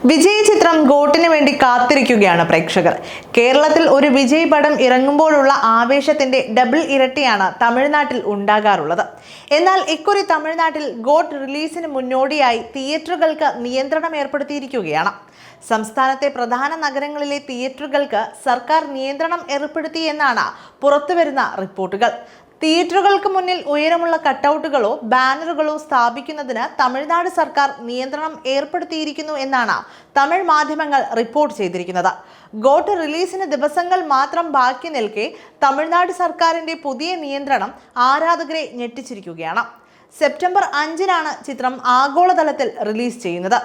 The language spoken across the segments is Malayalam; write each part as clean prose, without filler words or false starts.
വിജയ് ചിത്രം ഗോട്ടിന് വേണ്ടി കാത്തിരിക്കുകയാണ് പ്രേക്ഷകർ. കേരളത്തിൽ ഒരു വിജയ് പടം ഇറങ്ങുമ്പോഴുള്ള ആവേശത്തിന്റെ ഡബിൾ ഇരട്ടിയാണ് തമിഴ്നാട്ടിൽ ഉണ്ടാകാറുള്ളത്. എന്നാൽ ഇക്കുറി തമിഴ്നാട്ടിൽ ഗോട്ട് റിലീസിന് മുന്നോടിയായി തിയേറ്ററുകൾക്ക് നിയന്ത്രണം ഏർപ്പെടുത്തിയിരിക്കുകയാണ്. സംസ്ഥാനത്തെ പ്രധാന നഗരങ്ങളിലെ തിയേറ്ററുകൾക്ക് സർക്കാർ നിയന്ത്രണം ഏർപ്പെടുത്തിയെന്നാണ് പുറത്തുവരുന്ന റിപ്പോർട്ടുകൾ. തിയേറ്ററുകൾക്ക് മുന്നിൽ ഉയരമുള്ള കട്ടൗട്ടുകളോ ബാനറുകളോ സ്ഥാപിക്കുന്നതിന് തമിഴ്നാട് സർക്കാർ നിയന്ത്രണം ഏർപ്പെടുത്തിയിരിക്കുന്നു എന്നാണ് തമിഴ് മാധ്യമങ്ങൾ റിപ്പോർട്ട് ചെയ്തിരിക്കുന്നത്. ഗോട്ട് റിലീസിന് ദിവസങ്ങൾ മാത്രം ബാക്കി നിൽക്കെ തമിഴ്നാട് സർക്കാരിന്റെ പുതിയ നിയന്ത്രണം ആരാധകരെ ഞെട്ടിച്ചിരിക്കുകയാണ്. സെപ്റ്റംബർ 5-നാണ് ചിത്രം ആഗോളതലത്തിൽ റിലീസ് ചെയ്യുന്നത്.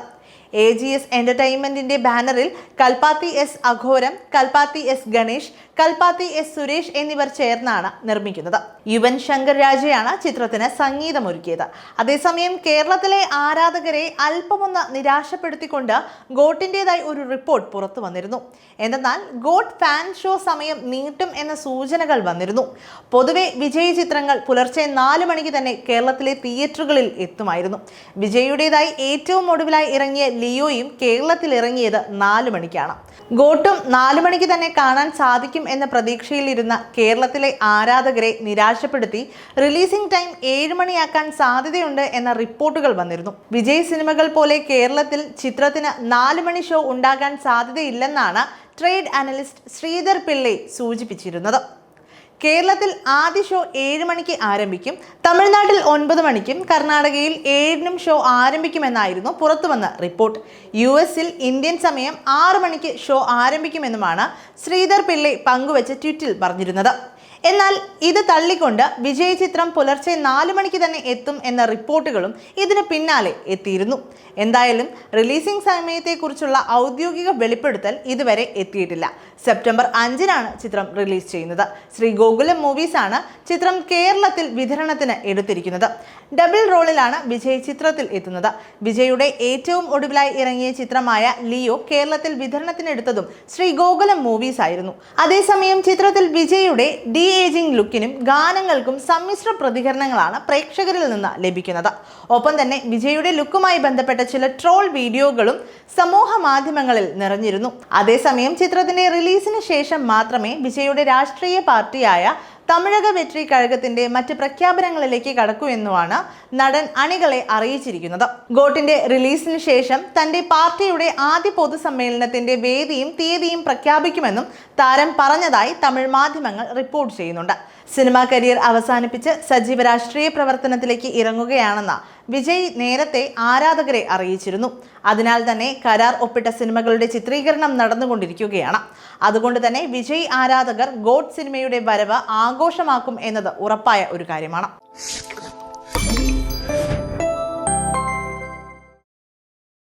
AGS എന്റർടൈൻമെന്റിന്റെ ബാനറിൽ Kalpathi S അഘോരം, Kalpathi S Ganesh, Kalpathi S Suresh എന്നിവർ ചേർന്നാണ് നിർമ്മിക്കുന്നത്. യുവൻ ശങ്കർ രാജയാണ് ചിത്രത്തിന് സംഗീതമൊരുക്കിയത്. അതേസമയം കേരളത്തിലെ ആരാധകരെ അല്പമൊന്ന് നിരാശപ്പെടുത്തിക്കൊണ്ട് ഗോട്ടിൻ്റെതായി ഒരു റിപ്പോർട്ട് പുറത്തു വന്നിരുന്നു. എന്തെന്നാൽ ഗോട്ട് ഫാൻ ഷോ സമയം നീട്ടും എന്ന സൂചനകൾ വന്നിരുന്നു. പൊതുവെ വിജയ് ചിത്രങ്ങൾ പുലർച്ചെ 4 മണിക്ക് തന്നെ കേരളത്തിലെ തിയേറ്ററുകളിൽ എത്തുമായിരുന്നു. വിജയുടേതായി ഏറ്റവും ഒടുവിലായി ഇറങ്ങിയ ലിയോയും കേരളത്തിൽ ഇറങ്ങിയത് 4 മണിക്കാണ്. ഗോട്ടും 4 മണിക്ക് തന്നെ കാണാൻ സാധിക്കും എന്ന പ്രതീക്ഷയിലിരുന്ന കേരളത്തിലെ ആരാധകരെ നിരാശപ്പെടുത്തി റിലീസിംഗ് ടൈം 7 മണിയാക്കാൻ സാധ്യതയുണ്ട് എന്ന റിപ്പോർട്ടുകൾ വന്നിരുന്നു. വിജയ് സിനിമകൾ പോലെ കേരളത്തിൽ ചിത്രത്തിന് 4 മണി ഷോ ഉണ്ടാകാൻ സാധ്യതയില്ലെന്നാണ് ട്രേഡ് അനലിസ്റ്റ് ശ്രീധർ പിള്ളൈ സൂചിപ്പിച്ചിരുന്നത്. കേരളത്തിൽ ആദ്യ ഷോ 7 മണിക്ക് ആരംഭിക്കും, തമിഴ്നാട്ടിൽ 9 മണിക്കും കർണാടകയിൽ 7-നും ഷോ ആരംഭിക്കുമെന്നായിരുന്നു പുറത്തുവന്ന റിപ്പോർട്ട്. US-ൽ ഇന്ത്യൻ സമയം 6 മണിക്ക് ഷോ ആരംഭിക്കുമെന്നുമാണ് ശ്രീധർ പിള്ളൈ പങ്കുവച്ച ട്വീറ്റിൽ പറഞ്ഞിരുന്നത്. എന്നാൽ ഇത് തള്ളിക്കൊണ്ട് വിജയ് ചിത്രം പുലർച്ചെ 4 മണിക്ക് തന്നെ എത്തും എന്ന റിപ്പോർട്ടുകളും ഇതിന് പിന്നാലെ എത്തിയിരുന്നു. എന്തായാലും റിലീസിംഗ് സമയത്തെക്കുറിച്ചുള്ള ഔദ്യോഗിക വെളിപ്പെടുത്തൽ ഇതുവരെ എത്തിയിട്ടില്ല. സെപ്റ്റംബർ 5-നാണ് ചിത്രം റിലീസ് ചെയ്യുന്നത്. ശ്രീ ഗോകുലം മൂവീസ് ആണ് ചിത്രം കേരളത്തിൽ വിതരണത്തിന് എടുത്തിരിക്കുന്നത്. ഡബിൾ റോളിലാണ് വിജയ് ചിത്രത്തിൽ എത്തുന്നത്. വിജയുടെ ഏറ്റവും ഒടുവിലായി ഇറങ്ങിയ ചിത്രമായ ലിയോ കേരളത്തിൽ വിതരണത്തിനെടുത്തതും ശ്രീ ഗോകുലം മൂവീസ് ആയിരുന്നു. അതേസമയം ചിത്രത്തിൽ വിജയുടെ ഏജിംഗ് ലുക്കിനും ഗാനങ്ങൾക്കും സമ്മിശ്ര പ്രതികരണങ്ങളാണ് പ്രേക്ഷകരിൽ നിന്ന് ലഭിക്കുന്നത്. ഒപ്പം തന്നെ വിജയുടെ ലുക്കുമായി ബന്ധപ്പെട്ട ചില ട്രോൾ വീഡിയോകളും സമൂഹ മാധ്യമങ്ങളിൽ നിറഞ്ഞിരുന്നു. അതേസമയം ചിത്രത്തിന്റെ റിലീസിന് ശേഷം മാത്രമേ വിജയുടെ രാഷ്ട്രീയ പാർട്ടിയായ തമിഴക വെട്രി കഴകത്തിന്റെ മറ്റ് പ്രഖ്യാപനങ്ങളിലേക്ക് കടക്കൂ എന്നുമാണ് നടൻ അണികളെ അറിയിച്ചിരിക്കുന്നത്. ഗോട്ടിന്റെ റിലീസിന് ശേഷം തന്റെ പാർട്ടിയുടെ ആദ്യ പൊതുസമ്മേളനത്തിന്റെ വേദിയും തീയതിയും പ്രഖ്യാപിക്കുമെന്നും താരം പറഞ്ഞതായി തമിഴ് മാധ്യമങ്ങൾ റിപ്പോർട്ട് ചെയ്യുന്നുണ്ട്. സിനിമാ കരിയർ അവസാനിപ്പിച്ച് സജീവ രാഷ്ട്രീയ പ്രവർത്തനത്തിലേക്ക് ഇറങ്ങുകയാണെന്ന് വിജയ് നേരത്തെ ആരാധകരെ അറിയിച്ചിരുന്നു. അതിനാൽ തന്നെ കരാർ ഒപ്പിട്ട സിനിമകളുടെ ചിത്രീകരണം നടന്നുകൊണ്ടിരിക്കുകയാണ്. അതുകൊണ്ട് തന്നെ വിജയ് ആരാധകർ ഗോട്ട് സിനിമയുടെ വരവ് ആഘോഷമാക്കും എന്നത് ഉറപ്പായ ഒരു കാര്യമാണ്.